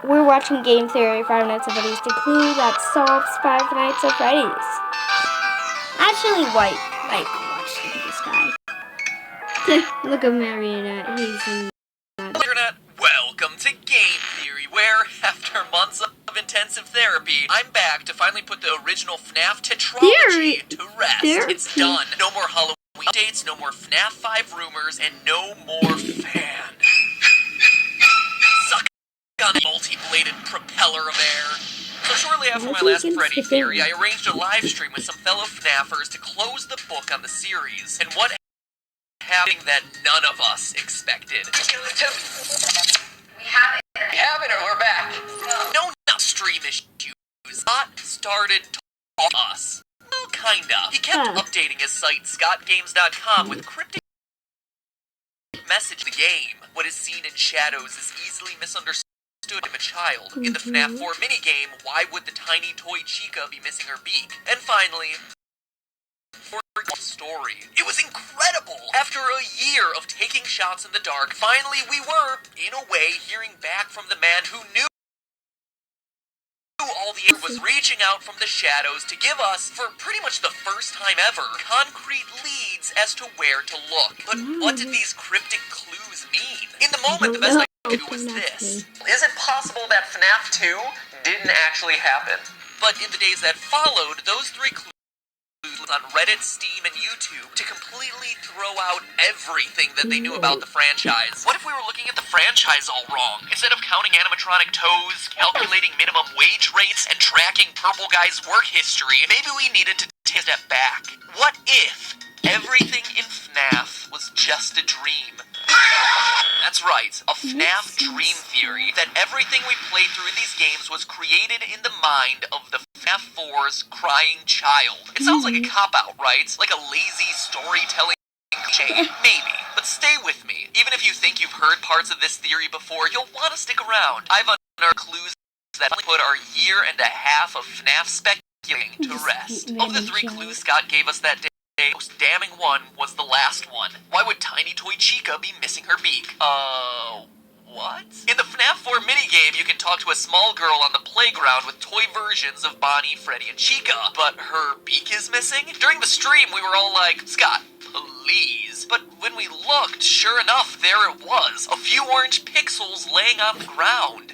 We're watching Game Theory, Five Nights at Freddy's, the clue that solves Five Nights at Freddy's. Actually, White watched this guy. Look at Marionette. He's in Internet, welcome to Game Theory, where, after months of intensive therapy, I'm back to finally put the original Fnaf tetralogy to rest. It's done. No more Halloween updates, no more Fnaf 5 rumors, and no more fan. Suck on the multi-bladed propeller of air. So shortly after my last Freddy Theory, I arranged a live stream with some fellow Fnafers to close the book on the series, and what happened that none of us expected. We have it, or we're back. No, not stream issues. Scott started talking to us. Well, kinda. He kept updating his site, scottgames.com, with cryptic message the game. What is seen in shadows is easily misunderstood of a child. In the Fnaf 4 minigame, why would the tiny toy Chica be missing her beak? And finally, story. It was incredible! After a year of taking shots in the dark, finally we were, in a way, hearing back from the man who knew all the air was reaching out from the shadows to give us, for pretty much the first time ever, concrete leads as to where to look. But what did these cryptic clues mean? In the moment, the best I could do was this. Is it possible that Fnaf 2 didn't actually happen? But in the days that followed, those 3 clues on Reddit, Steam, and YouTube to completely throw out everything that they knew about the franchise. What if we were looking at the franchise all wrong? Instead of counting animatronic toes, calculating minimum wage rates, and tracking Purple Guy's work history, maybe we needed to take a step back. What if everything in Fnaf was just a dream? That's right, a Fnaf dream theory, that everything we play through in these games was created in the mind of the Fnaf 4's crying child. It sounds like a cop-out, right? Like a lazy storytelling cliché. Maybe, but stay with me. Even if you think you've heard parts of this theory before, you'll want to stick around. I've unearthed clues that put our year and a half of Fnaf speculating to rest. Of the 3 clues Scott gave us that day, the most damning one was the last one. Why would tiny toy Chica be missing her beak? What? In the Fnaf 4 minigame, you can talk to a small girl on the playground with toy versions of Bonnie, Freddy, and Chica, but her beak is missing? During the stream, we were all like, Scott, please. But when we looked, sure enough, there it was. A few orange pixels laying on the ground.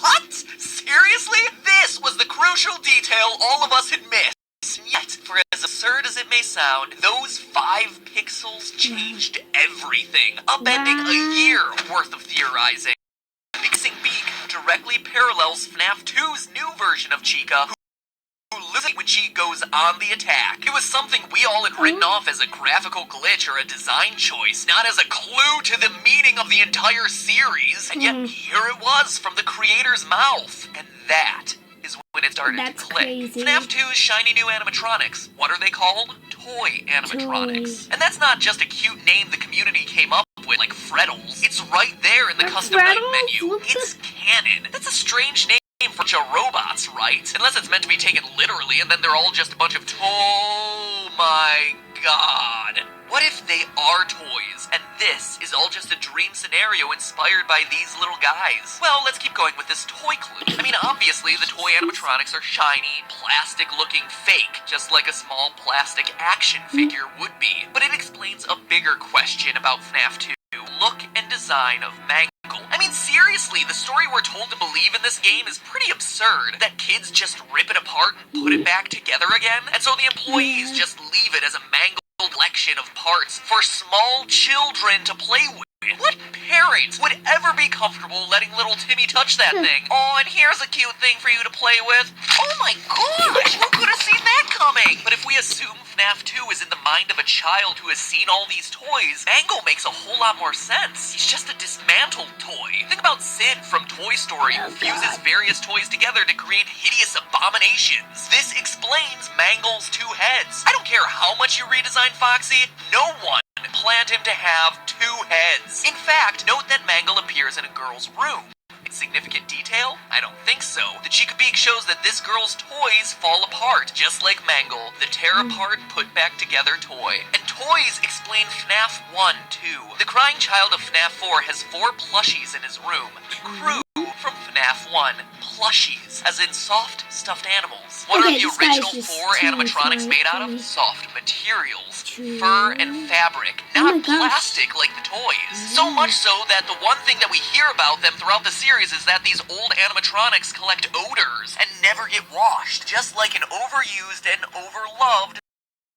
What? Seriously? This was the crucial detail all of us had missed. Yet, for as absurd as it may sound, those 5 pixels changed everything, upending a year worth of theorizing. The missing beak directly parallels Fnaf 2's new version of Chica, who loses when she goes on the attack. It was something we all had written off as a graphical glitch or a design choice, not as a clue to the meaning of the entire series. And yet, here it was from the creator's mouth. And that is when it started to click. Crazy. Fnaf 2's shiny new animatronics. What are they called? Toy animatronics. And that's not just a cute name the community came up with, like Freddles. It's right there in the custom night menu. It's canon. That's a strange name for a bunch of robots, right? Unless it's meant to be taken literally, and then they're all just a bunch of oh my god. What if they are toys, and this is all just a dream scenario inspired by these little guys? Well, let's keep going with this toy clue. I mean, obviously, the toy animatronics are shiny, plastic-looking fake, just like a small plastic action figure would be. But it explains a bigger question about Fnaf 2. Look and design of Mangle. I mean, seriously, the story we're told to believe in this game is pretty absurd. That kids just rip it apart and put it back together again, and so the employees just leave it as a mangled collection of parts for small children to play with. What parent would ever be comfortable letting little Timmy touch that thing? Oh, and here's a cute thing for you to play with. Oh my gosh, who could have seen that coming? But if we assume Fnaf 2 is in the mind of a child who has seen all these toys, Mangle makes a whole lot more sense. He's just a dismantled toy. Think about Sid from Toy Story, who fuses various toys together to create hideous abominations. This explains Mangle's 2 heads. I don't care how much you redesign Foxy, no one planned him to have 2 heads. In fact, note that Mangle appears in a girl's room. Significant detail? I don't think so. The Chica Beak shows that this girl's toys fall apart, just like Mangle, the tear-apart, put-back together toy. And toys explain Fnaf 1, too. The crying child of Fnaf 4 has 4 plushies in his room. The crew from Fnaf FNAF 1 plushies, as in soft, stuffed animals. What Okay, are the this guy's original just 4 too animatronics smart made out for me. of? Soft materials, True. fur and fabric, Oh my not gosh. plastic like the toys. So much so that the one thing that we hear about them throughout the series is that these old animatronics collect odors and never get washed, just like an overused and overloved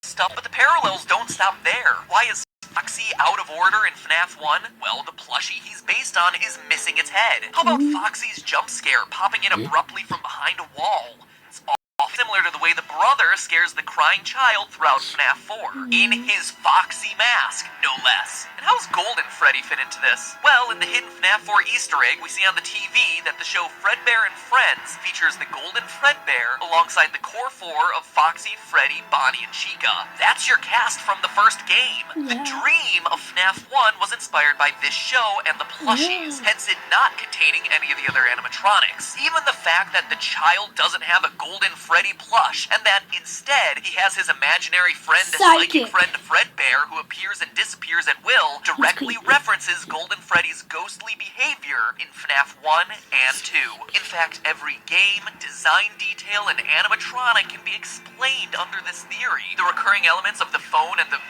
stuff. But the parallels don't stop there. Why is Foxy out of order in FNAF 1? Well, the plushie he's based on is missing its head. How about Foxy's jump scare popping in abruptly from behind a wall? It's all similar to the way the brother scares the crying child throughout FNAF 4. In his Foxy mask, no less. And how's Golden Freddy fit into this? Well, in the hidden FNAF 4 Easter egg, we see on the TV that the show Fredbear and Friends features the Golden Fredbear alongside the core 4 of Foxy, Freddy, Bonnie, and Chica. That's your cast from the first game. The dream of FNAF 1 was inspired by this show and the plushies, hence it not containing any of the other animatronics. Even the fact that the child doesn't have a Golden Freddy plush, and that instead he has his imaginary friend, psychic friend Fredbear, who appears and disappears at will, directly references Golden Freddy's ghostly behavior in FNAF 1 and 2. In fact, every game, design detail, and animatronic can be explained under this theory. The recurring elements of the phone and the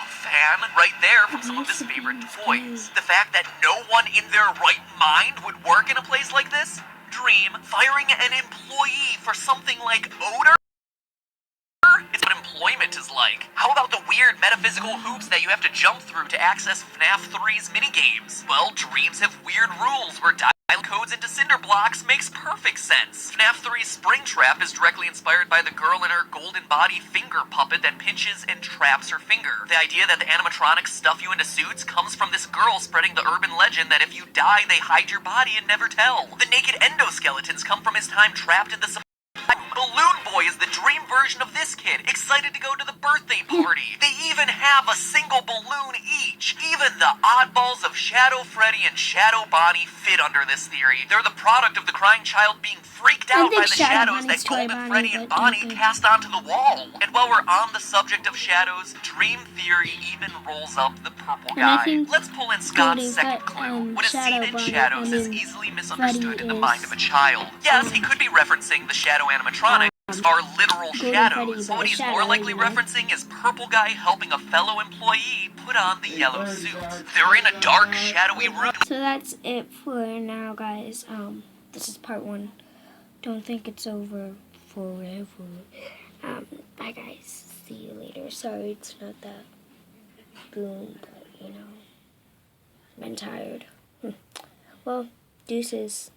fan right there from some of his favorite toys. The fact that no one in their right mind would work in a place like this? Dream. Firing an employee for something like odor? It's what employment is like. How about the weird metaphysical hoops that you have to jump through to access FNAF 3's minigames? Well, dreams have weird rules where dial codes into cinder blocks makes perfect sense. FNAF 3's Springtrap is directly inspired by the girl in her golden body finger puppet that pinches and traps her finger. The idea that the animatronics stuff you into suits comes from this girl spreading the urban legend that if you die, they hide your body and never tell. The naked endoskeletons come from his time trapped in the Balloon Boy is the dream version of this kid, excited to go to the birthday party. They even have a single balloon each. Even the oddballs of Shadow Freddy and Shadow Bonnie fit under this theory. They're the product of the crying child being freaked out by the shadows that Golden Freddy and Bonnie cast onto the wall. And while we're on the subject of shadows, Dream Theory even rolls up the purple guy. Let's pull in Scott's second clue. What is seen in shadows is easily misunderstood in the mind of a child. Yes, he could be referencing the shadow animatronics are literal shadows. What he's more likely referencing is purple guy helping a fellow employee put on the yellow suit. They're in a dark, shadowy room. So that's it for now, guys. This is part 1. Don't think it's over forever. Bye, guys. See you later. Sorry, it's not that boom, but you know, I've been tired. Well, deuces.